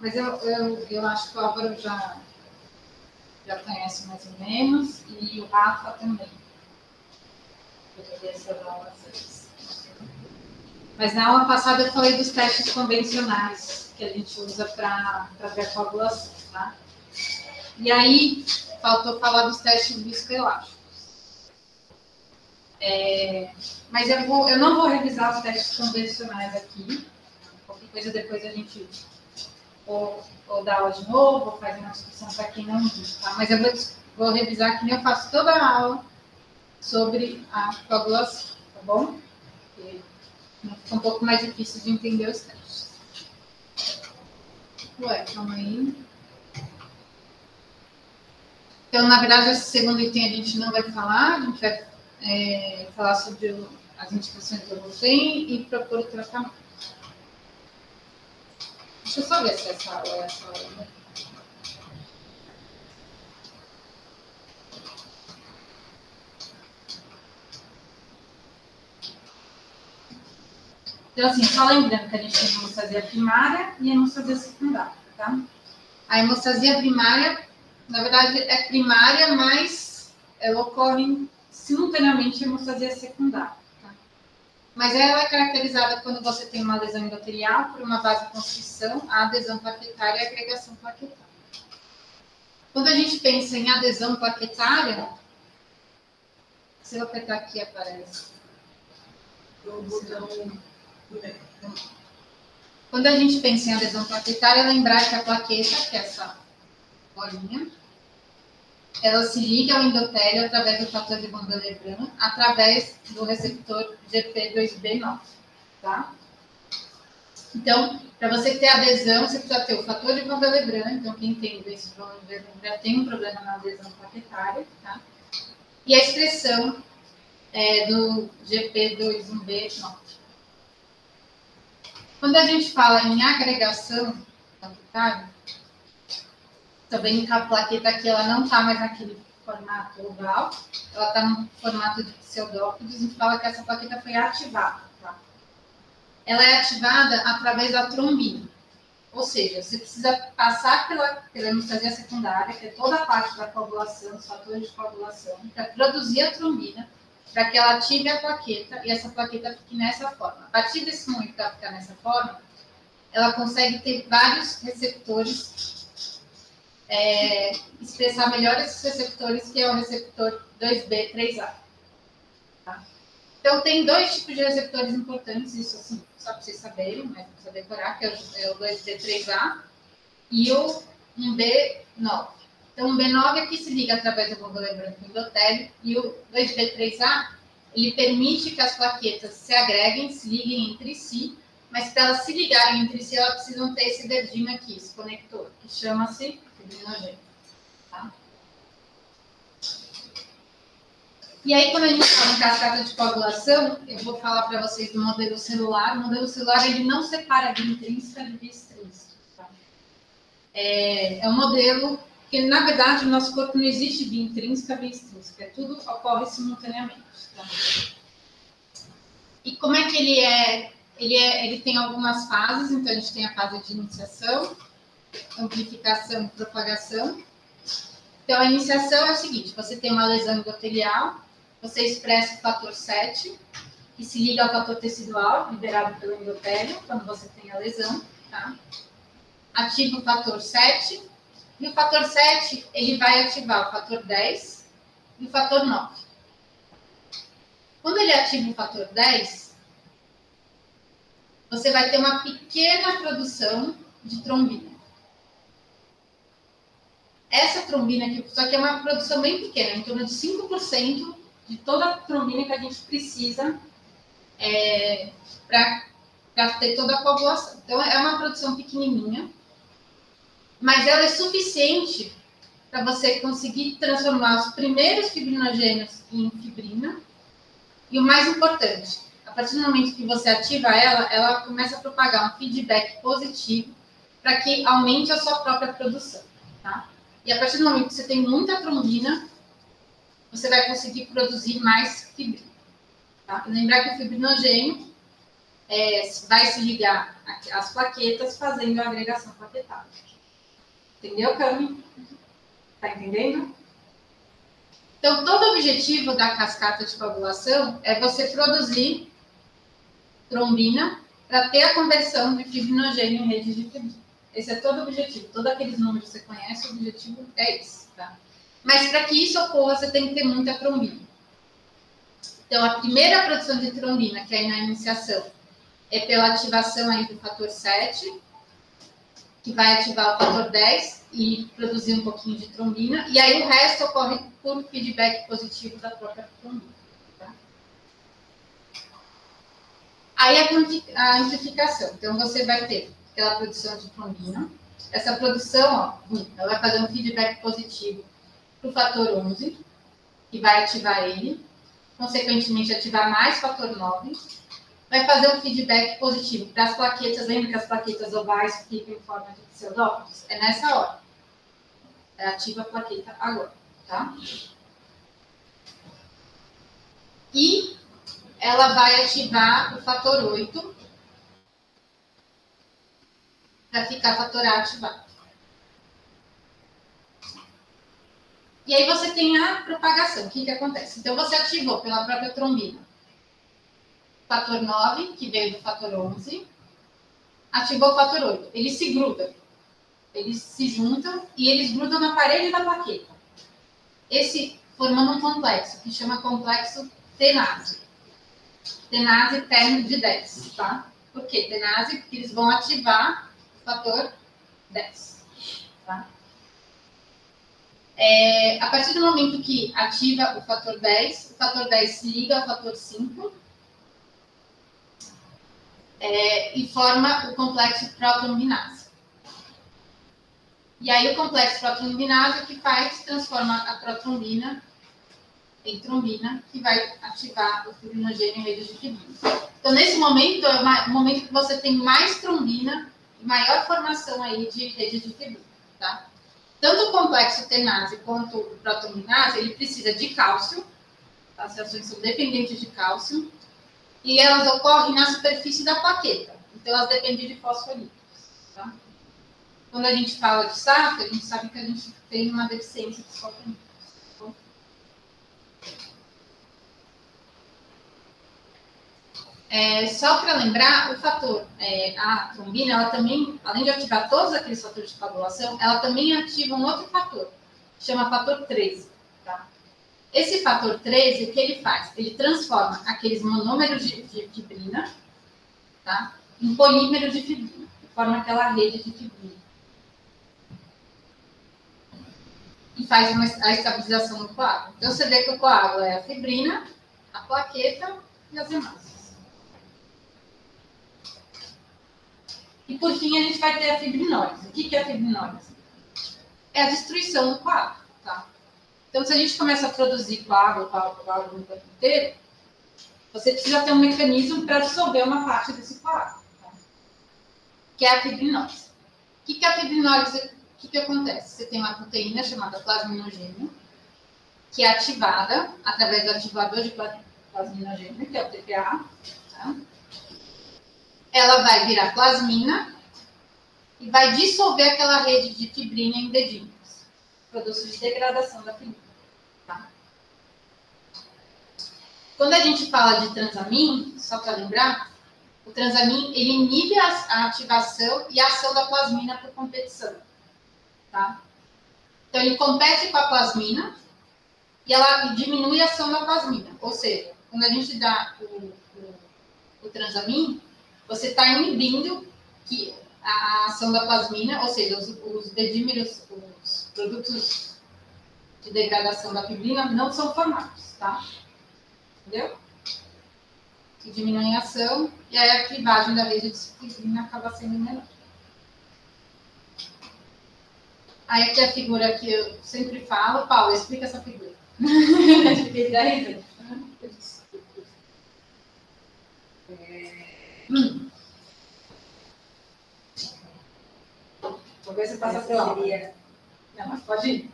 mas eu acho que o Álvaro já conhece mais ou menos, e o Rafa também. Mas na aula passada eu falei dos testes convencionais que a gente usa para ver a coagulação, tá? E aí, faltou falar dos testes viscoelásticos. Mas eu não vou revisar os testes convencionais aqui. Qualquer coisa depois a gente ou dá aula de novo, ou faz uma discussão para quem não viu, tá? Mas eu vou revisar que nem eu faço toda a aula sobre a coagulação, tá bom? Porque fica um pouco mais difícil de entender os testes. Ué, calma aí. Então, na verdade, esse segundo item a gente não vai falar, a gente vai falar sobre as indicações do Rosen e propor o tratamento. Deixa eu só ver se essa aula é essa aula, né? Então, assim, só lembrando que a gente tem a hemostasia primária e a hemostasia secundária, tá? A hemostasia primária, na verdade, é primária, mas ela ocorre simultaneamente a hemostasia secundária, tá? Mas ela é caracterizada quando você tem uma lesão endotelial por uma vasoconstrição, a adesão plaquetária e a agregação plaquetária. Quando a gente pensa em adesão plaquetária, se eu apertar aqui, aparece. Quando a gente pensa em adesão plaquetária, lembrar que a plaqueta, que é essa bolinha, ela se liga ao endotélio através do fator de von Willebrand, através do receptor GP2B9, tá? Então, para você ter adesão, você precisa ter o fator de von Willebrand. Então, quem tem doença de von Willebrand já tem um problema na adesão plaquetária, tá? E a expressão do GP2B9. Quando a gente fala em agregação plaquetária, também que a plaqueta aqui ela não está mais naquele formato oval, ela está no formato de pseudópodes, a gente fala que essa plaqueta foi ativada. Tá? Ela é ativada através da trombina, ou seja, você precisa passar pela hemostasia secundária, que é toda a parte da coagulação, os fatores de coagulação, para produzir a trombina, para que ela ative a plaqueta e essa plaqueta fique nessa forma. A partir desse momento que ela ficar nessa forma, ela consegue ter vários receptores, expressar melhor esses receptores, que é o receptor 2B3A. Tá? Então, tem dois tipos de receptores importantes, isso assim, só para vocês saberem, mas precisa decorar, que é o 2B3A e o 1B9. Então, o B9 aqui se liga através do von Willebrand com o endotélio, e o 2B3A, ele permite que as plaquetas se agreguem, se liguem entre si, mas para elas se ligarem entre si, elas precisam ter esse dedinho aqui, esse conector, que chama-se fibrinogênio. Tá? E aí, quando a gente fala em cascata de coagulação, eu vou falar para vocês do modelo celular. O modelo celular, ele não separa via intrínseca de via extrínseca. Tá? É um modelo que, na verdade, no nosso corpo não existe via intrínseca, via extrínseca. Tudo ocorre simultaneamente. Tá? E como é que ele é? Ele tem algumas fases, então a gente tem a fase de iniciação, amplificação e propagação. Então, a iniciação é o seguinte, você tem uma lesão endotelial, você expressa o fator 7, que se liga ao fator tecidual, liberado pelo endotélio, quando você tem a lesão, tá? Ativa o fator 7, e o fator 7, ele vai ativar o fator 10 e o fator 9. Quando ele ativa o fator 10, você vai ter uma pequena produção de trombina. Essa trombina aqui, só que é uma produção bem pequena, em torno de 5% de toda a trombina que a gente precisa para ter toda a coagulação. Então, é uma produção pequenininha, mas ela é suficiente para você conseguir transformar os primeiros fibrinogênios em fibrina. E o mais importante, a partir do momento que você ativa ela começa a propagar um feedback positivo para que aumente a sua própria produção, tá? E a partir do momento que você tem muita trombina, você vai conseguir produzir mais fibrina. Tá? Lembrar que o fibrinogênio, vai se ligar às plaquetas fazendo a agregação plaquetária. Entendeu, Cami? Tá entendendo? Então, todo o objetivo da cascata de coagulação é você produzir trombina para ter a conversão de fibrinogênio em redes de fibrina. Esse é todo o objetivo. Todos aqueles números que você conhece, o objetivo é esse. Tá? Mas para que isso ocorra, você tem que ter muita trombina. Então, a primeira produção de trombina, que é na iniciação, é pela ativação aí do fator 7, que vai ativar o fator 10 e produzir um pouquinho de trombina. E aí o resto ocorre por feedback positivo da própria trombina. Tá? Aí a amplificação. Então, você vai ter aquela produção de trombina. Essa produção, ó, ela vai fazer um feedback positivo para o fator 11, que vai ativar ele. Consequentemente, ativar mais fator 9. Vai fazer um feedback positivo para as plaquetas. Lembra que as plaquetas ovais ficam em forma de pseudópodos? É nessa hora. Ativa a plaqueta agora, tá? E ela vai ativar o fator 8 para ficar fator A ativado. E aí você tem a propagação. O que acontece? Então, você ativou pela própria trombina fator 9, que veio do fator 11, ativou o fator 8. Eles se grudam. Eles se juntam e eles grudam na parede da plaqueta. Esse formando um complexo, que chama complexo tenase. Tenase término de 10, tá? Por que tenase? Porque eles vão ativar o fator 10, tá? A partir do momento que ativa o fator 10 se liga ao fator 5, e forma o complexo protrombinase. E aí o complexo protrombinase que transforma a protrombina em trombina, que vai ativar o fibrinogênio em redes de fibrina. Então, nesse momento, é o momento que você tem mais trombina e maior formação aí de redes de fibrina, tá? Tanto o complexo tenase quanto o protrombinase, ele precisa de cálcio, as reações são dependentes de cálcio, e elas ocorrem na superfície da plaqueta. Então, elas dependem de fosfolípidos. Tá? Quando a gente fala de SAF, a gente sabe que a gente tem uma deficiência de fosfolípidos. Só para lembrar, o fator, a trombina, ela também, além de ativar todos aqueles fatores de coagulação, ela também ativa um outro fator, que chama fator 13. Tá? Esse fator 13, o que ele faz? Ele transforma aqueles monômeros de fibrina, tá, em polímeros de fibrina, que forma aquela rede de fibrina. E faz a estabilização do coágulo. Então, você vê que o coágulo é a fibrina, a plaqueta e as hemácias. E, por fim, a gente vai ter a fibrinólise. O que é a fibrinólise? É a destruição do coágulo, tá? Então, se a gente começa a produzir coágulo no corpo inteiro, você precisa ter um mecanismo para dissolver uma parte desse coágulo, tá? Que é a fibrinólise. O que é a fibrinólise? O que acontece? Você tem uma proteína chamada plasminogênio, que é ativada através do ativador de plasminogênio, que é o TPA, tá? Ela vai virar plasmina e vai dissolver aquela rede de fibrina em dedímeros, produtos de degradação da fibrina. Tá? Quando a gente fala de transamin, só para lembrar, o transamin ele inibe a ativação e a ação da plasmina por competição. Tá? Então, ele compete com a plasmina e ela diminui a ação da plasmina. Ou seja, quando a gente dá o transamin, você está inibindo a ação da plasmina, ou seja, os dedímeros, os produtos de degradação da fibrina não são formados, tá? Entendeu? Que diminuem a ação e aí a clivagem da rede de fibrina acaba sendo menor. Aí aqui a figura que eu sempre falo. Paulo, explica essa figura. Vou ver se passa para lá. Não, mas pode ir.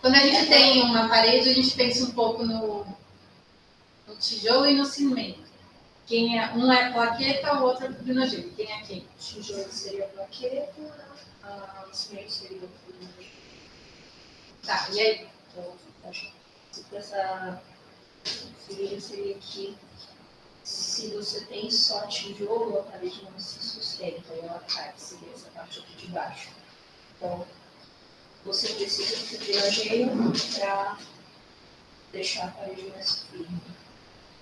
Quando a gente tem uma parede, a gente pensa um pouco no tijolo e no cimento. Um é plaqueta, o outro é fibrinogênio. Quem é quem? O tijolo seria a plaqueta, o cimento seria o fibrinogênio. Tá, e aí? Então, acho que essa figura seria que se você tem só tijolo, a parede não se sustenta e ela cai, que seria essa parte aqui de baixo. Então, você precisa de fibrinogênio para deixar a parede mais firme.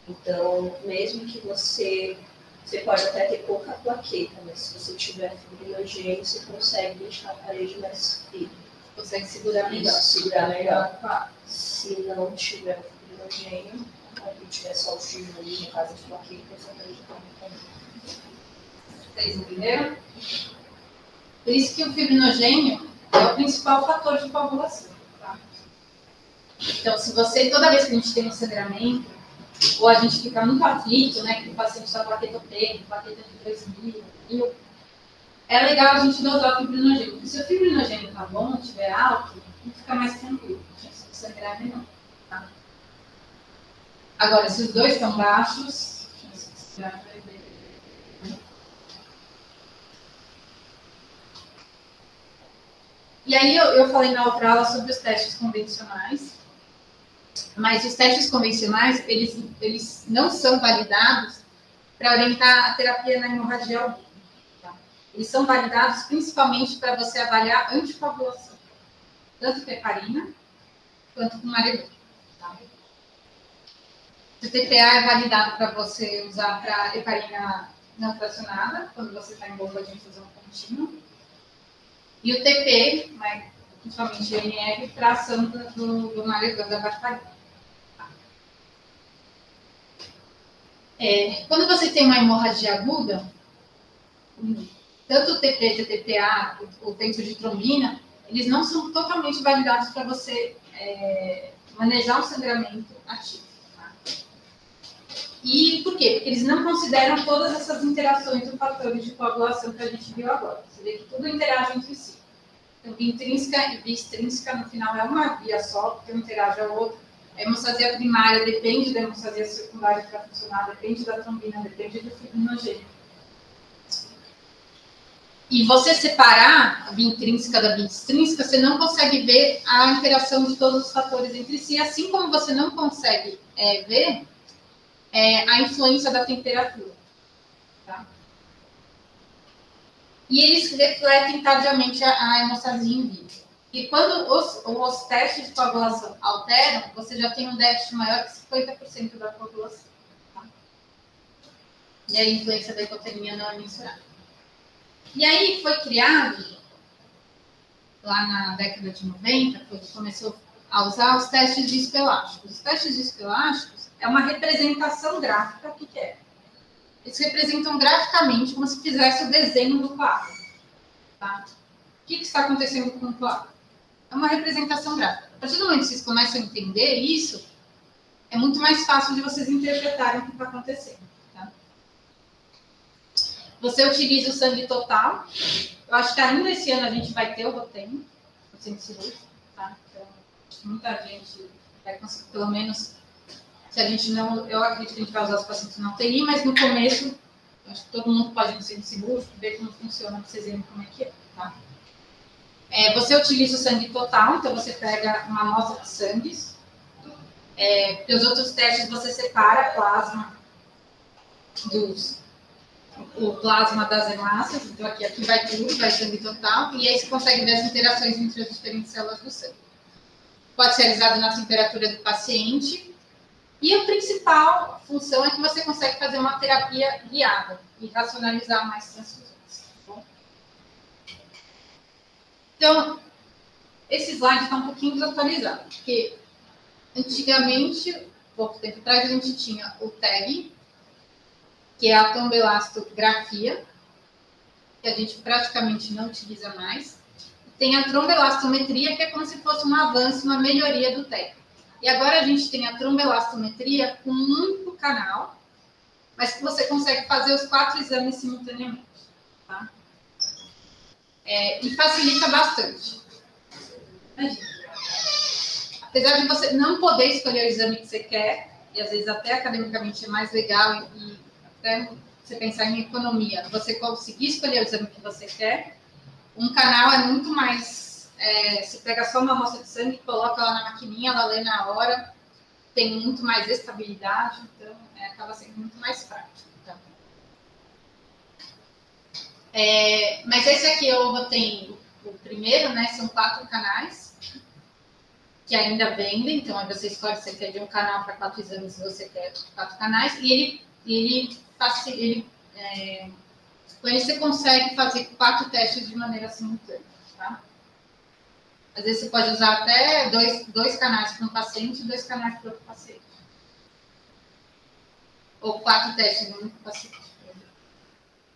Então, mesmo que você pode até ter pouca plaqueta, mas se você tiver fibrinogênio, você consegue deixar a parede mais firme. Consegue segurar melhor. Segurar melhor. Se não tiver fibrinogênio, se tiver só o tijolo, no caso de plaqueta, essa parede não. Vocês entenderam? Por isso que o fibrinogênio é o principal fator de coagulação. Tá? Então, se você, toda vez que a gente tem um sangramento, ou a gente fica muito aflito, né, que o paciente está plaqueta preta, plaqueta de 2000, é legal a gente dosar o fibrinogênio. Porque se o fibrinogênio está bom, estiver alto, fica mais tranquilo. A chance de sangrar é menor. Tá? Agora, se os dois estão baixos, a chance de sangrar vai ver. E aí eu falei na outra aula sobre os testes convencionais, mas os testes convencionais, eles não são validados para orientar a terapia na hemorragia aguda. Tá? Eles são validados principalmente para você avaliar anticoagulação, tanto com heparina quanto com marebrol. Tá? O TPA é validado para você usar para heparina não fracionada, quando você está em bomba de infusão contínua. E o TP, né, principalmente o MR, para ação do marebrol da varfarina. Quando você tem uma hemorragia aguda, tanto o TP, o TPA, o tempo de trombina, eles não são totalmente validados para você manejar o sangramento ativo. Tá? E por quê? Porque eles não consideram todas essas interações dos fatores de coagulação que a gente viu agora. Você vê que tudo interage entre si. Então, via intrínseca e via extrínseca, no final, é uma via só, porque um interage ao outro. A hemossasia primária depende da hemossasia secundária para funcionar, depende da trombina, depende do fibrinogênio. E você separar a via intrínseca da via extrínseca, você não consegue ver a interação de todos os fatores entre si, assim como você não consegue ver a influência da temperatura. Tá? E eles refletem tardiamente a hemossasia em vivo. E quando os testes de coagulação alteram, você já tem um déficit maior que 50% da coagulação. Tá? E a influência da hipotermia não é mensurada. E aí foi criado, lá na década de 90, quando começou a usar os testes viscoelásticos. Os testes viscoelásticos é uma representação gráfica. O que é? Eles representam graficamente como se fizesse o desenho do quadro. Tá? O que está acontecendo com o quadro? É uma representação gráfica. A partir do momento que vocês começam a entender isso, é muito mais fácil de vocês interpretarem o que está acontecendo. Tá? Você utiliza o sangue total. Eu acho que ainda esse ano a gente vai ter o Rotem, o centro cirúrgico. Tá? Então, muita gente vai conseguir, pelo menos, se a gente não... Eu acredito que a gente vai usar os pacientes na UTI, mas no começo, eu acho que todo mundo pode ir no centro cirúrgico, ver como funciona, para vocês verem como é que é. Tá? Você utiliza o sangue total, então você pega uma amostra de sangue. Porque os outros testes você separa plasma o plasma das hemácias, então aqui vai tudo, vai sangue total, e aí você consegue ver as interações entre as diferentes células do sangue. Pode ser realizado na temperatura do paciente, e a principal função é que você consegue fazer uma terapia guiada e racionalizar mais transfusões. Então, esse slide está um pouquinho desatualizado, porque antigamente, pouco tempo atrás, a gente tinha o TEG, que é a tromboelastografia, que a gente praticamente não utiliza mais. Tem a tromboelastometria, que é como se fosse um avanço, uma melhoria do TEG. E agora a gente tem a tromboelastometria com um único canal, mas que você consegue fazer os 4 exames simultaneamente. Tá? E facilita bastante. Imagina. Apesar de você não poder escolher o exame que você quer, e às vezes até academicamente é mais legal e até você pensar em economia, você conseguir escolher o exame que você quer, um canal é muito mais... você pega só uma amostra de sangue, coloca ela na maquininha, ela lê na hora, tem muito mais estabilidade, então acaba sendo muito mais prático. Tá? Mas esse aqui eu botei o primeiro, né? São 4 canais que ainda vendem, então aí você escolhe se você quer de um canal para 4 exames, se você quer 4 canais, e com ele você consegue fazer 4 testes de maneira simultânea, tá? Às vezes você pode usar até dois canais para um paciente e 2 canais para outro paciente. Ou 4 testes no único paciente.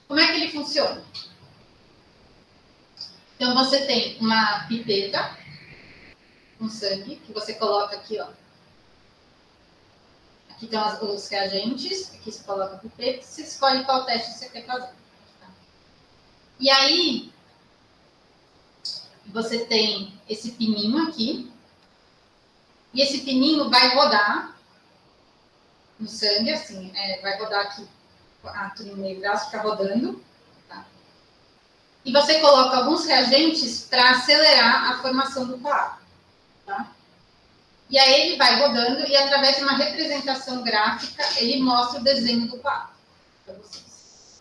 Como é que ele funciona? Então, você tem uma pipeta com sangue, que você coloca aqui, ó. Aqui estão os reagentes, aqui você coloca a pipeta, você escolhe qual teste você quer fazer. Tá? E aí, você tem esse pininho aqui, e esse pininho vai rodar no sangue, assim, vai rodar aqui, no meio braço, fica rodando. Tá? E você coloca alguns reagentes para acelerar a formação do coágulo. Tá? E aí ele vai rodando e através de uma representação gráfica ele mostra o desenho do coágulo para vocês.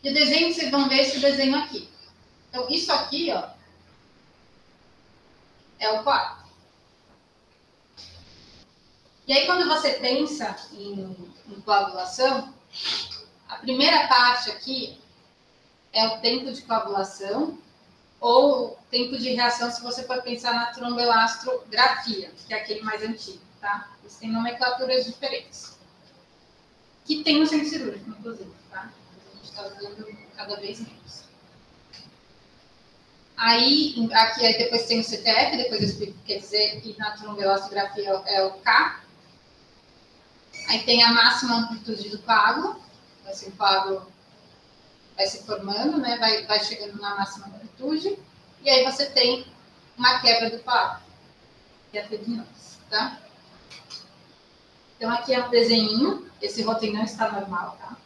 E o desenho, vocês vão ver esse desenho aqui. Então isso aqui, ó, é o coágulo. E aí quando você pensa em coagulação, a primeira parte aqui é o tempo de coagulação ou tempo de reação, se você for pensar na tromboelastrografia, que é aquele mais antigo, tá? Eles têm nomenclaturas diferentes. Que tem no centro cirúrgico, inclusive, tá? A gente está usando cada vez menos. Aí, aqui depois tem o CTF, depois eu explico o que quer dizer, e na tromboelastrografia é o K. Aí tem a máxima amplitude do coágulo, assim, o coágulo vai se formando, né? Vai chegando na máxima amplitude, e aí você tem uma quebra do coágulo, que é a fibrinosis, tá? Então aqui é um desenho, esse roteiro não está normal, tá?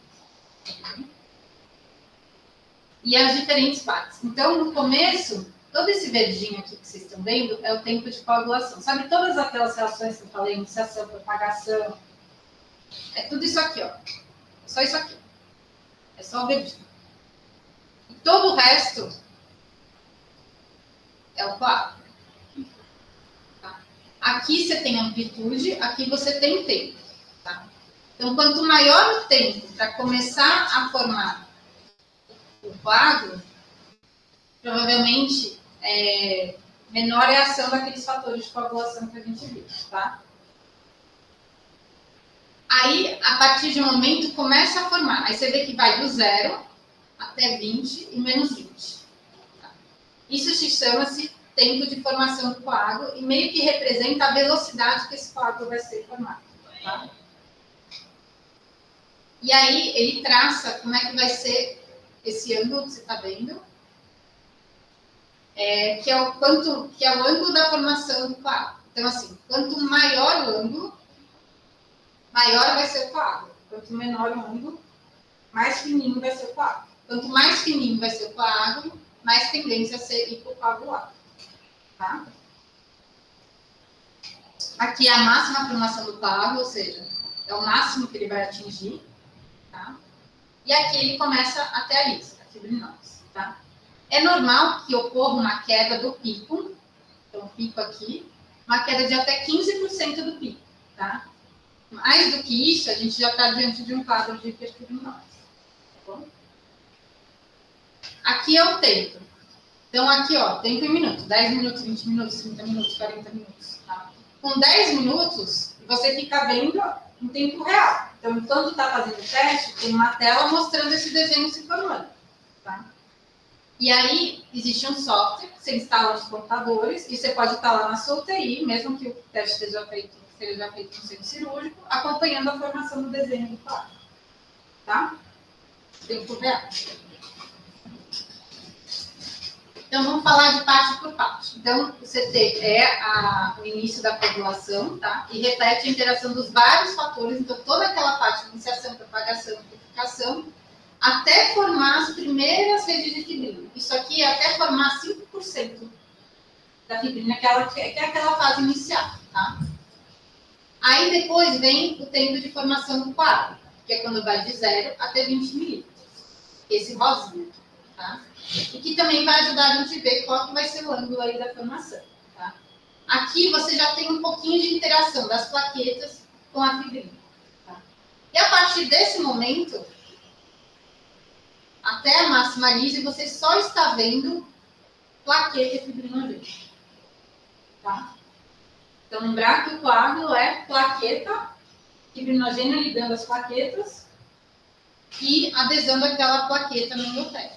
E as diferentes partes. Então, no começo, todo esse verdinho aqui que vocês estão vendo é o tempo de coagulação. Sabe todas aquelas reações que eu falei, iniciação, propagação? É tudo isso aqui, ó. É só isso aqui. É só o verdinho. E todo o resto é o coágulo. Tá? Aqui você tem amplitude, aqui você tem tempo. Tá? Então, quanto maior o tempo para começar a formar o coágulo, provavelmente menor é a ação daqueles fatores de coagulação que a gente viu. Tá? Aí, a partir de um momento, começa a formar. Aí você vê que vai do 0 até 20 e menos 20. Tá? Isso se chama-se tempo de formação do coágulo e meio que representa a velocidade que esse coágulo vai ser formado. Tá? E aí ele traça como é que vai ser esse ângulo que você está vendo, que é o ângulo da formação do coágulo. Então, assim, quanto maior o ângulo, maior vai ser o coágulo. Quanto menor o ângulo, mais fininho vai ser o coágulo. Quanto mais fininho vai ser o coágulo, mais tendência a ser hipocoagulado. Tá? Aqui é a máxima formação do coágulo, ou seja, é o máximo que ele vai atingir. Tá? E aqui ele começa até ali, a fibrinose. Tá? É normal que ocorra uma queda do pico, então o pico aqui, uma queda de até 15% do pico. Tá? Mais do que isso, a gente já está diante de um quadro de hiperfibrinose. Tá bom? Aqui é o tempo. Então, aqui, ó, tempo em minutos. 10 minutos, 20 minutos, 30 minutos, 40 minutos. Tá? Com 10 minutos, você fica vendo em tempo real. Então, enquanto está fazendo o teste, tem uma tela mostrando esse desenho se formando. Tá? E aí, existe um software que você instala nos computadores e você pode estar lá na sua UTI, mesmo que o teste seja feito no centro cirúrgico, acompanhando a formação do desenho do quadro. Tá? Tempo real. Então, vamos falar de parte por parte. Então, o CT é o início da coagulação, tá? E reflete a interação dos vários fatores, então, toda aquela parte de iniciação, propagação, amplificação, até formar as primeiras redes de fibrina. Isso aqui é até formar 5% da fibrina, que é aquela fase inicial, tá? Aí, depois, vem o tempo de formação do coágulo, que é quando vai de 0 até 20 milímetros. Esse rosinha, tá? E que também vai ajudar a gente a ver qual que vai ser o ângulo aí da formação, tá? Aqui você já tem um pouquinho de interação das plaquetas com a fibrina, tá? E a partir desse momento, até a máxima lise, você só está vendo plaqueta e fibrinogênio, tá? Então, lembrar que o coágulo é plaqueta, fibrinogênio ligando as plaquetas e adesão daquela plaqueta no endotélio.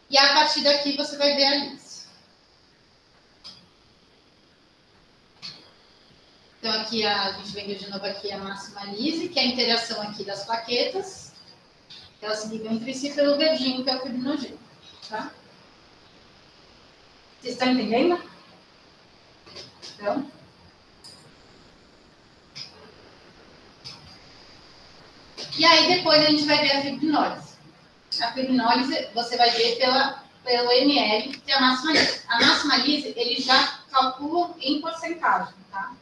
E a partir daqui você vai ver a lise. Então, aqui a gente vem de novo aqui a máxima lise, que é a interação aqui das plaquetas. Elas se ligam entre si pelo verdinho, que é o fibrinogênio. Tá? Vocês estão entendendo? Então. E aí, depois a gente vai ver a fibrinólise. A fibrinólise você vai ver pelo ml, que é a máxima lise. A máxima lise, eles já calculam em porcentagem, tá?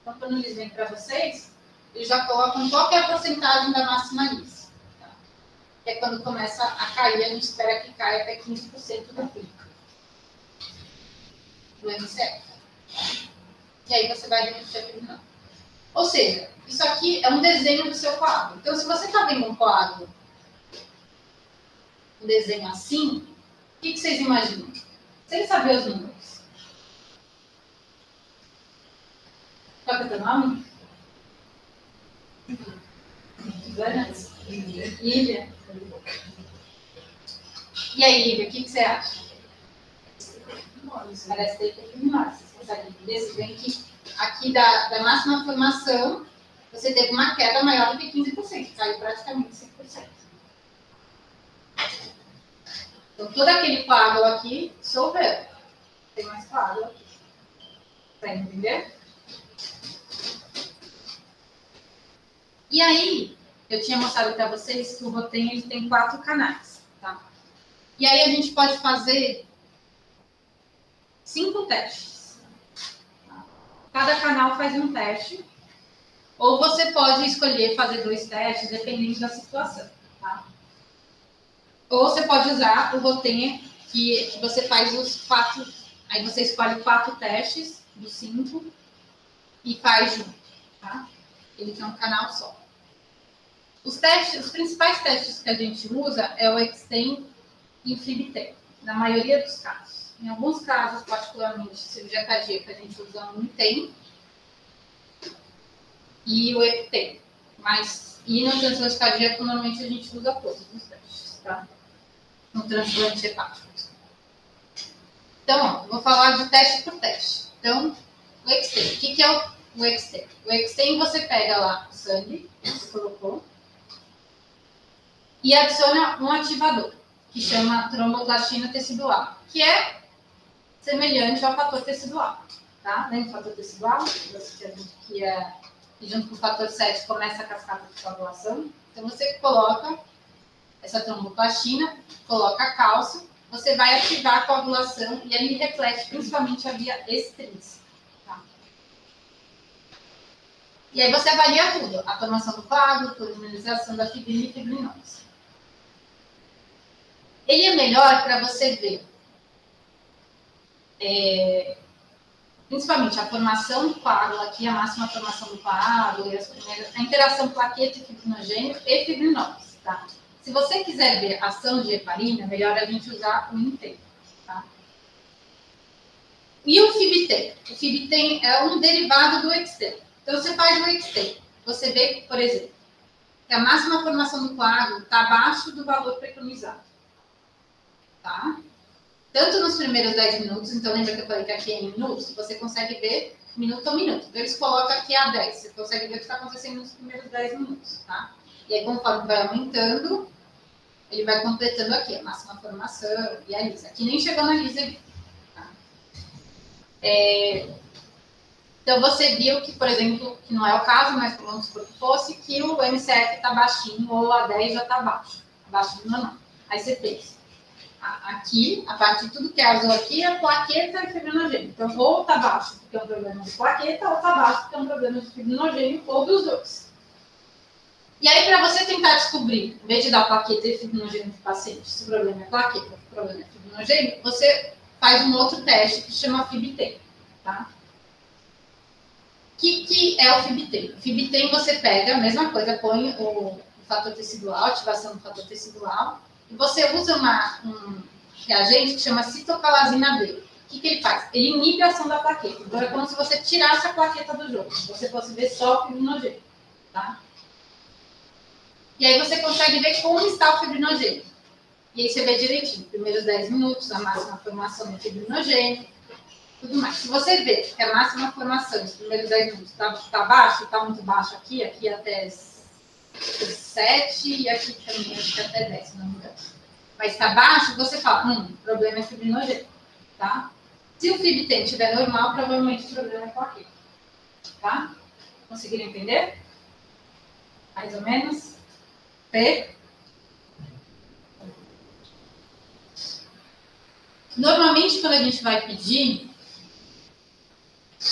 Então, quando eles vêm para vocês, eles já colocam qual que é a porcentagem da máxima lise. Tá? Que é quando começa a cair, a gente espera que caia até 15% da pica do MCF. E aí você vai repetir a fibrinólise. Ou seja, isso aqui é um desenho do seu coágulo. Então, se você está vendo um coágulo, um desenho assim, o que vocês imaginam? Sem saber os números. Qual é o teu nome? Lívia. E aí, Lívia, o que você acha? Parece ter fibrinólise. Vocês conseguem entender? Vocês veem que aqui da máxima formação, você teve uma queda maior do que 15%. Caiu praticamente 5%. Então, todo aquele coágulo aqui solveu. Tem mais coágulo aqui. Para entender? E aí, eu tinha mostrado para vocês que o Rotem ele tem 4 canais. Tá? E aí, a gente pode fazer 5 testes. Tá? Cada canal faz um teste. Ou você pode escolher fazer 2 testes, dependendo da situação. Tá? Ou você pode usar o Rotem, que você faz os 4. Aí você escolhe 4 testes dos 5 e faz junto. Tá? Ele tem um canal só. Os principais testes que a gente usa é o Extem e o FibTem, na maioria dos casos. Em alguns casos, particularmente cirurgia cardíaca, a gente usa o Intem e o EpiTem. E no transplante cardíaco, normalmente a gente usa todos os testes, tá? No transplante hepático. Então, ó, eu vou falar de teste por teste. Então, o Extem. O que é o Extem? O Extem você pega lá o sangue, que você colocou, e adiciona um ativador, que chama tromboplastina tecidual, que é semelhante ao fator tecidual. Tá? Lembra do fator tecidual? Que junto com o fator 7 começa a cascata de coagulação. Então, você coloca essa tromboplastina, coloca cálcio, você vai ativar a coagulação e ele reflete principalmente a via extrínseca. Tá? E aí você avalia tudo, a formação do coágulo, a polimerização da fibrina e fibrinólise. Ele é melhor para você ver principalmente a formação do coágulo, aqui a máxima formação do coágulo, e a interação plaqueta e fibrinogênio e fibrinólise. Tá? Se você quiser ver ação de heparina, é melhor a gente usar o Intem. Tá? E o FibTem? O FibTem é um derivado do Extem. Então, você faz o Extem. Você vê, por exemplo, que a máxima formação do coágulo está abaixo do valor preconizado. Tá? Tanto nos primeiros 10 minutos, então lembra que eu falei que aqui é em minutos, você consegue ver minuto a minuto. Então, eles colocam aqui a 10, você consegue ver o que está acontecendo nos primeiros 10 minutos. Tá? E aí, conforme vai aumentando, ele vai completando aqui a máxima formação e a lisa. Aqui nem chegou na lisa. Tá? Então, você viu que, por exemplo, que não é o caso, mas vamos supor que fosse, que o MCF está baixinho ou a 10 já está abaixo do normal. Aí você fez. Aqui, a partir de tudo que é azul aqui, é plaqueta e fibrinogênio. Então, ou está baixo porque é um problema de plaqueta, ou está baixo porque é um problema de fibrinogênio, ou dos dois. E aí, para você tentar descobrir, em vez de dar plaqueta e fibrinogênio para o paciente, se o problema é plaqueta ou se o problema é fibrinogênio, você faz um outro teste que chama FibTem, tá? O que é o FibTem? O FibTem você pega a mesma coisa, põe o fator tecidual, ativação do fator tecidual, e você usa um reagente que chama citocalasina B. O que ele faz? Ele inibe a ação da plaqueta. Então, é como se você tirasse a plaqueta do jogo. Se você fosse ver só o fibrinogênio, tá? E aí você consegue ver como está o fibrinogênio. E aí você vê direitinho, primeiros 10 minutos, a máxima formação do fibrinogênio, tudo mais. Se você vê que a máxima formação dos primeiros 10 minutos está baixo, está muito baixo aqui até 7 e aqui também acho que até 10, se não me engano. Mas está baixo, você fala, o problema é fibrinogênio, tá? Se o FibTem estiver normal, provavelmente o problema é plaqueta, tá? Conseguiram entender? Mais ou menos? P? Normalmente, quando a gente vai pedir,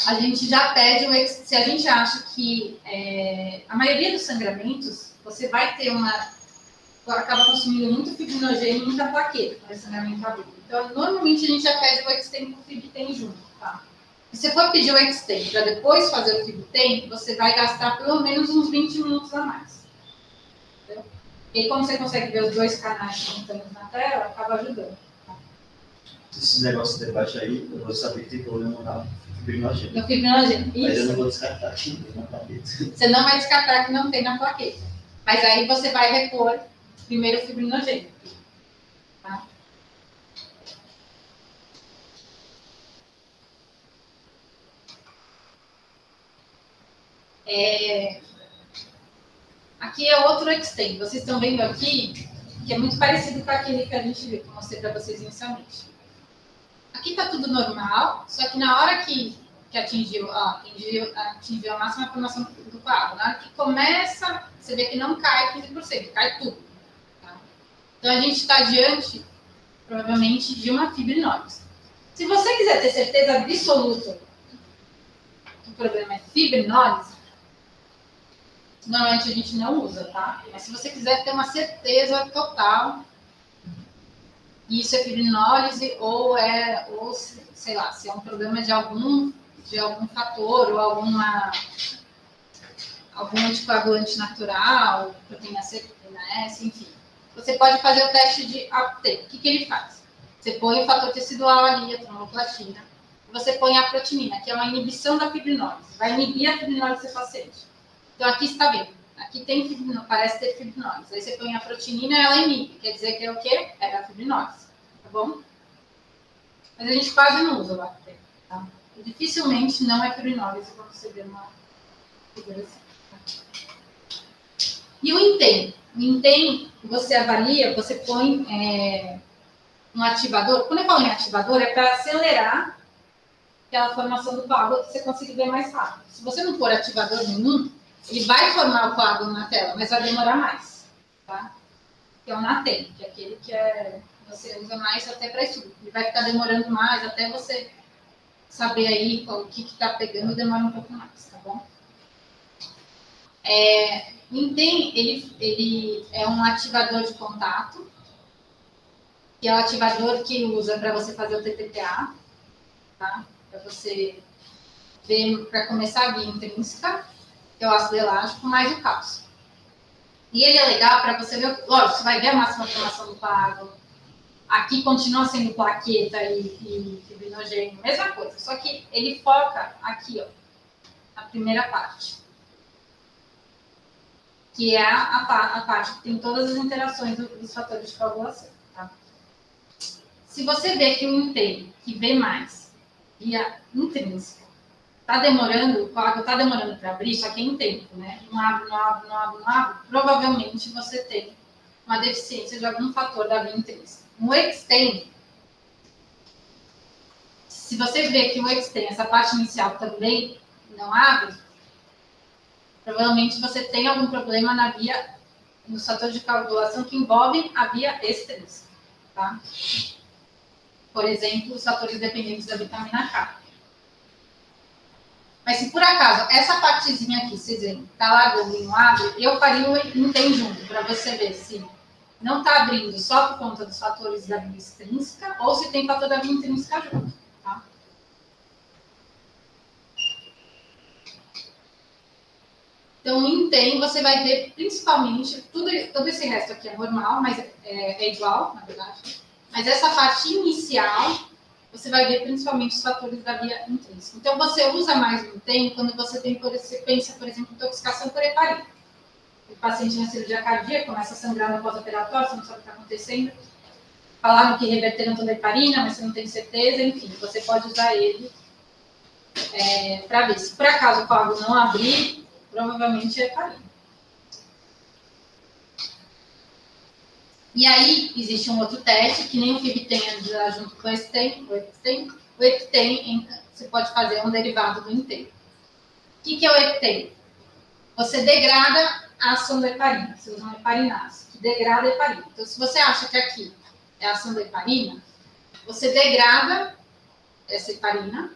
a gente já pede, se a gente acha que a maioria dos sangramentos, você vai ter acaba consumindo muito fibrinogênio e muita plaqueta com esse sangramento agudo. Então, normalmente a gente já pede o Extem com o FibTem junto, tá? Se você for pedir o Extem para depois fazer o FibTem, você vai gastar pelo menos uns 20 minutos a mais. Entendeu? E aí, como você consegue ver os dois canais simultâneos na tela, acaba ajudando. Tá? Esse negócio de debate aí, eu vou saber que tem problema na fibrinogênio. No fibrinogênio, isso. Mas eu não vou descartar que não tem na plaqueta. Você não vai descartar que não tem na plaqueta. Mas aí você vai repor primeiro o fibrinogênio. Tá? Aqui é outro Extem. Vocês estão vendo aqui que é muito parecido com aquele que a gente viu, que eu mostrei para vocês inicialmente. Aqui está tudo normal, só que na hora que atingiu a máxima formação do coágulo, na hora que começa, você vê que não cai 15%, cai tudo. Tá? Então, a gente está diante, provavelmente, de uma fibrinólise. Se você quiser ter certeza absoluta que o problema é fibrinólise, normalmente a gente não usa, tá? Mas se você quiser ter uma certeza total, isso é fibrinólise ou sei lá, se é um problema de algum fator ou algum anticoagulante natural, proteína C, proteína S, enfim. Você pode fazer o teste de Aptem. O que ele faz? Você põe o fator tecidual ali, a tromboplastina, e você põe a protinina, que é uma inibição da fibrinólise. Vai inibir a fibrinólise do paciente. Então, aqui está vendo. Aqui tem parece ter fibrinólise. Aí você põe a protinina e ela inibe. Quer dizer que é o quê? É a fibrinólise. Tá bom? Mas a gente quase não usa o Aptem. Tá? E dificilmente não é fibrinólise quando você vê uma figura assim. Tá? E o Intem? O Intem, você avalia, você põe um ativador. Quando eu falo em ativador, é para acelerar aquela formação do coágulo que você consiga ver mais rápido. Se você não pôr ativador nenhum, ele vai formar o coágulo na tela, mas vai demorar mais. Tá? Que é o Natem, que é aquele que você usa mais até para estudo. Ele vai ficar demorando mais até você saber aí o que está pegando, demora um pouco mais, tá bom? Intem, ele é um ativador de contato, que é o ativador que usa para você fazer o TTPA, tá? Para você ver, para começar a via intrínseca, que é o ácido elástico, mais o cálcio. E ele é legal para você ver, lógico, você vai ver a máxima formação do coágulo. Aqui continua sendo plaqueta e fibrinogênio, mesma coisa, só que ele foca aqui, ó, na primeira parte. Que é a parte que tem todas as interações dos fatores de coagulação, tá? Se você vê que o Intem, que vê mais via intrínseca, tá demorando, o coágulo está demorando para abrir, só que é em tempo, né? Não abre, provavelmente você tem uma deficiência de algum fator da via intrínseca. No Extend, se você vê que o Extend, essa parte inicial também não abre, provavelmente você tem algum problema na via, nos fatores de coagulação que envolvem a via extrínseca, tá? Por exemplo, os fatores dependentes da vitamina K. Mas se por acaso essa partezinha aqui, vocês veem, tá largando e não abre, eu faria o Extend junto, para você ver se não está abrindo só por conta dos fatores da via extrínseca ou se tem fator da via intrínseca junto, tá? Então, em TEM, você vai ver principalmente, todo esse resto aqui é normal, mas é igual, na verdade. Mas essa parte inicial, você vai ver principalmente os fatores da via intrínseca. Então, você usa mais no TEM quando você pensa, por exemplo, em intoxicação por heparina. O paciente na cirurgia cardíaca começa a sangrar no pós-operatório, você não sabe o que está acontecendo. Falaram que reverteram toda a heparina, mas você não tem certeza. Enfim, você pode usar ele para ver. Se por acaso o coágulo não abrir, provavelmente é heparina. E aí, existe um outro teste, que nem o FIB-TEM junto com o EXTEM. O EXTEM, você pode fazer um derivado do INTEM. O que é o EXTEM? Você degrada a ação da heparina. Você usa uma heparinase, que degrada a heparina. Então, se você acha que aqui é a ação da heparina, você degrada essa heparina,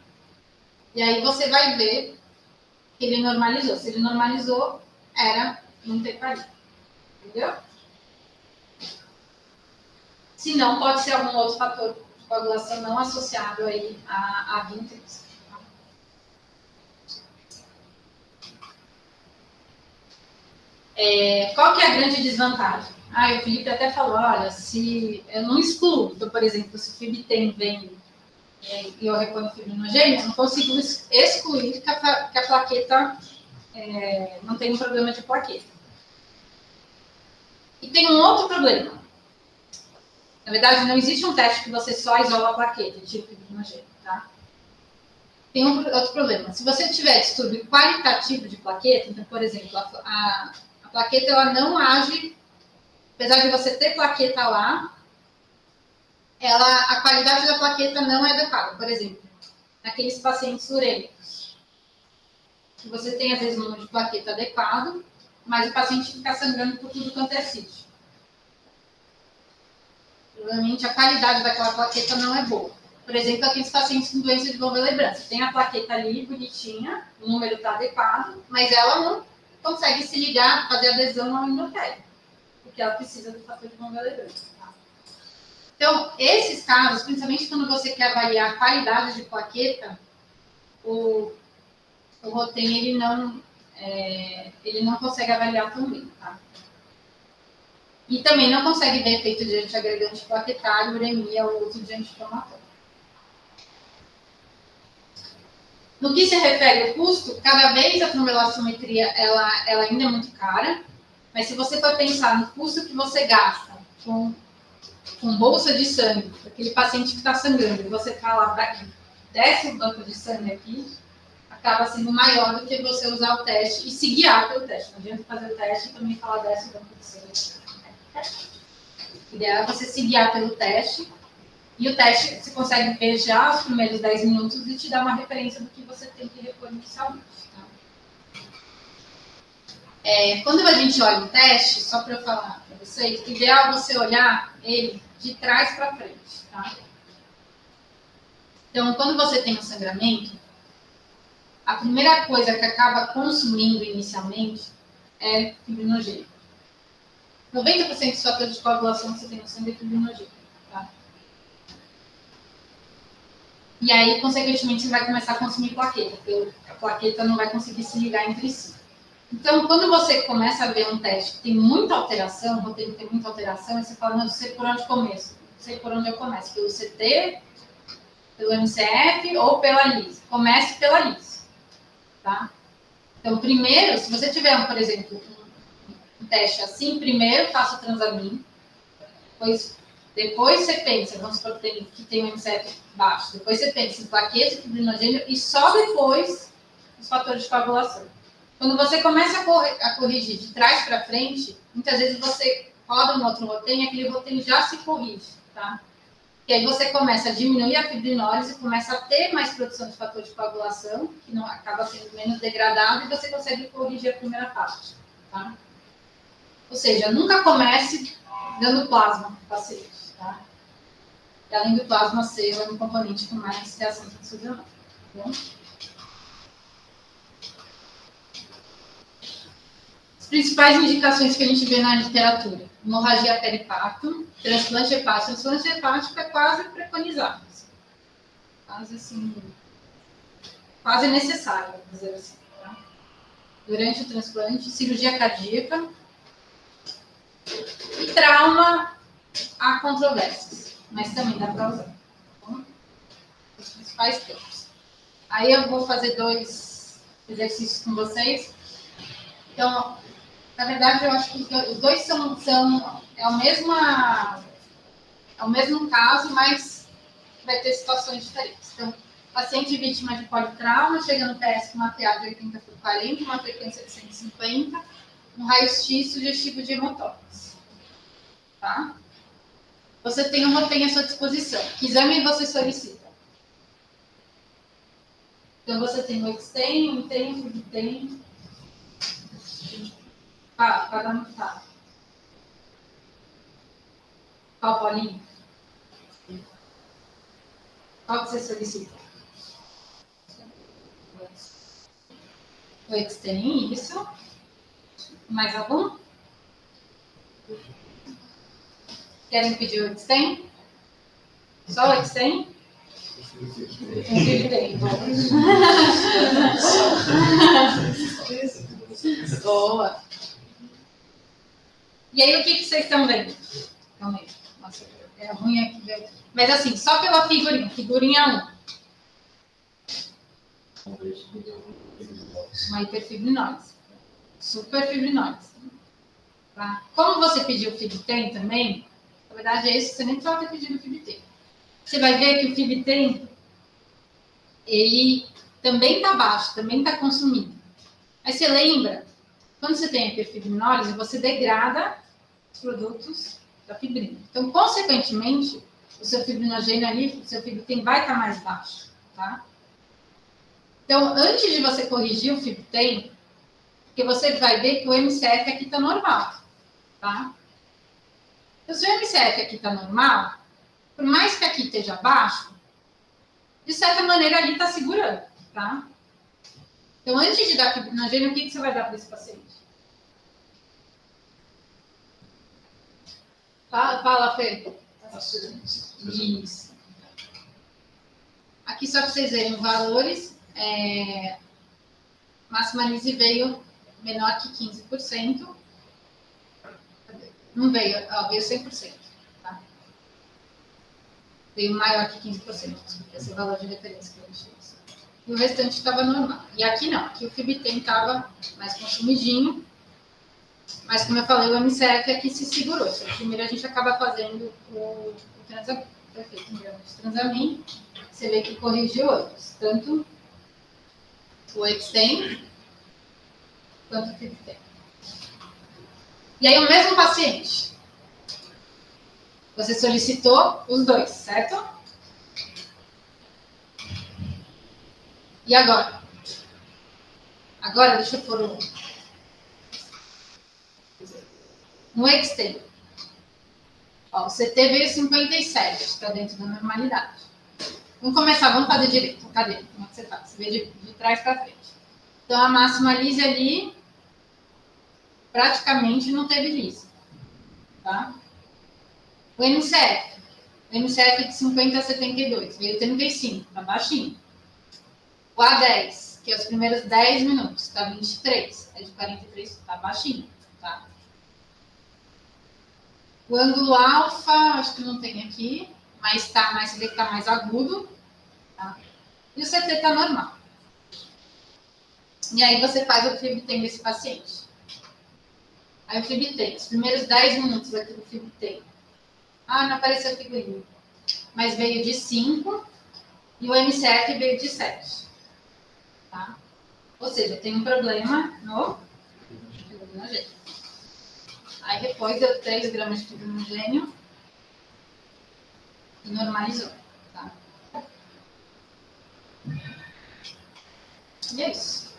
e aí você vai ver que ele normalizou. Se ele normalizou, era muita heparina. Entendeu? Se não, pode ser algum outro fator de coagulação não associado aí à via intrínseca. Qual que é a grande desvantagem? O Felipe até falou, olha, se eu não excluo, então, por exemplo, se o FIB-TEM vem e eu reponho fibrinogênio, eu não consigo excluir que a plaqueta não tem um problema de plaqueta. E tem um outro problema. Na verdade, não existe um teste que você só isola a plaqueta, tipo fibrinogênio, tá? Tem outro problema. Se você tiver distúrbio qualitativo de plaqueta, então, por exemplo, a plaqueta ela não age, apesar de você ter plaqueta lá, a qualidade da plaqueta não é adequada. Por exemplo, naqueles pacientes urêmicos, que você tem às vezes um número de plaqueta adequado, mas o paciente fica sangrando por tudo quanto é sítio. Provavelmente a qualidade daquela plaqueta não é boa. Por exemplo, aqueles pacientes com doença de von Willebrand. Tem a plaqueta ali, bonitinha, o número está adequado, mas ela não consegue se ligar, fazer adesão ao endotélio, porque ela precisa do fator de von Willebrand. Tá? Então, esses casos, principalmente quando você quer avaliar a qualidade de plaqueta, o Rotem ele não consegue avaliar tão bem. Tá? E também não consegue ver efeito de antiagregante plaquetário, uremia ou uso de anti-inflamatório. No que se refere ao custo, cada vez a tromboelastometria ela ainda é muito cara, mas se você for pensar no custo que você gasta com bolsa de sangue, aquele paciente que está sangrando, e você fala, desce o banco de sangue aqui, acaba sendo maior do que você usar o teste e se guiar pelo teste. Não adianta fazer o teste e também falar desce o banco de sangue. O ideal é você se guiar pelo teste, e o teste você consegue ver já os primeiros 10 minutos e te dar uma referência do que você tem que repor inicialmente. Tá? Quando a gente olha o teste, só para eu falar para vocês, o ideal é você olhar ele de trás para frente. Tá? Então, quando você tem um sangramento, a primeira coisa que acaba consumindo inicialmente é fibrinogênio. 90% dos fatores de coagulação que você tem no sangue é fibrinogênio. Tá? E aí, consequentemente, você vai começar a consumir plaqueta, porque a plaqueta não vai conseguir se ligar entre si. Então, quando você começa a ver um teste que tem muita alteração, ou tem muita alteração, e você fala, não sei por onde começo, não sei por onde eu começo, pelo CT, pelo MCF ou pela LIS. Comece pela LIS. Tá? Então, primeiro, se você tiver, por exemplo, um teste assim, primeiro faça o transamin, depois você pensa, vamos supor que tem um MCF baixo, depois você pensa em plaqueta, fibrinogênio e só depois os fatores de coagulação. Quando você começa a corrigir de trás para frente, muitas vezes você roda no outro rotem, aquele rotem já se corrige, tá? E aí você começa a diminuir a fibrinólise, começa a ter mais produção de fator de coagulação, que não acaba sendo menos degradado, e você consegue corrigir a primeira parte, tá? Ou seja, nunca comece dando plasma para paciente, tá? E além do plasma ser um componente com mais reação transfusional, tá bom? As principais indicações que a gente vê na literatura: hemorragia periparto, transplante hepático. Transplante hepático é quase preconizado, quase assim, quase necessário, vamos dizer assim, tá? Durante o transplante, cirurgia cardíaca e trauma, há controvérsias, mas também dá para usar, tá bom? Os principais campos. Aí eu vou fazer 2 exercícios com vocês. Então, na verdade, eu acho que os dois é o mesmo caso, mas vai ter situações diferentes. Então, paciente vítima de politrauma, chega no PS com uma PA de 80/40, uma frequência de 150, um raio-x sugestivo de hemotóxicos. Tá? Você tem um rotem à sua disposição. Que exame você solicita? Então, você tem o Extend, o Intend, o Fibtem. Cada um tá. Qual, Paulinho? Qual que você solicita? O Extend, isso. Mais algum? Querem pedir o Extend? Só o Extend? Boa. E aí, o que vocês estão vendo? Calma aí. Nossa, é ruim aqui. Mas assim, só pela figurinha. Figurinha 1. Uma hiperfibrinólise. Superfibrinólise. Tá? Como você pediu o Fibtem também, na verdade é isso, você nem precisava ter pedido o Fibtem. Você vai ver que o Fibtem, ele também está baixo, também está consumindo. Aí você lembra, quando você tem hiperfibrinólise, você degrada os produtos da fibrina. Então, consequentemente, o seu fibrinogênio ali, o seu Fibtem vai estar mais baixo, tá? Então, antes de você corrigir o Fibtem, porque você vai ver que o MCF aqui está normal, tá? Então, se o MCF aqui está normal, por mais que aqui esteja baixo, de certa maneira ali está segurando, tá? Então, antes de dar fibrinogênio, o que você vai dar para esse paciente? Fala, Fê. Isso. Aqui, só para vocês verem os valores, maximalize veio menor que 15%. Não veio, veio 100%. Tá? Veio maior que 15%. Esse é o valor de referência que a gente usa. E o restante estava normal. E aqui não, aqui o Fibtem estava mais consumidinho. Mas, como eu falei, o MCF aqui se segurou. Primeiro a gente acaba fazendo o transamento. Perfeito, o transamento. Você vê que corrigiu outros. Tanto o Extend quanto o Fibtem. E aí, o mesmo paciente. Você solicitou os dois, certo? E agora? Agora, deixa eu pôr no Extend. Ó, o CT veio 57, está dentro da normalidade. Vamos começar, vamos fazer direito. Cadê? Como é que você faz? Você vê de trás para frente. Então, a máxima lise ali praticamente não teve lise. Tá? O MCF de 50 a 72, veio 35, tá baixinho. O A10, que é os primeiros 10 minutos, tá 23, é de 43, tá baixinho, tá? O ângulo alfa, acho que não tem aqui, mas você vê que tá mais agudo, tá? E o CT tá normal. E aí você faz o Fibtem desse paciente. Aí o Fibtem, os primeiros 10 minutos aqui do Fibtem. Não apareceu figurinha. Mas veio de 5 e o MCF veio de 7. Tá? Ou seja, tem um problema no fibrinogênio. Aí depois deu 3 gramas de fibrinogênio e normalizou, tá? E é isso.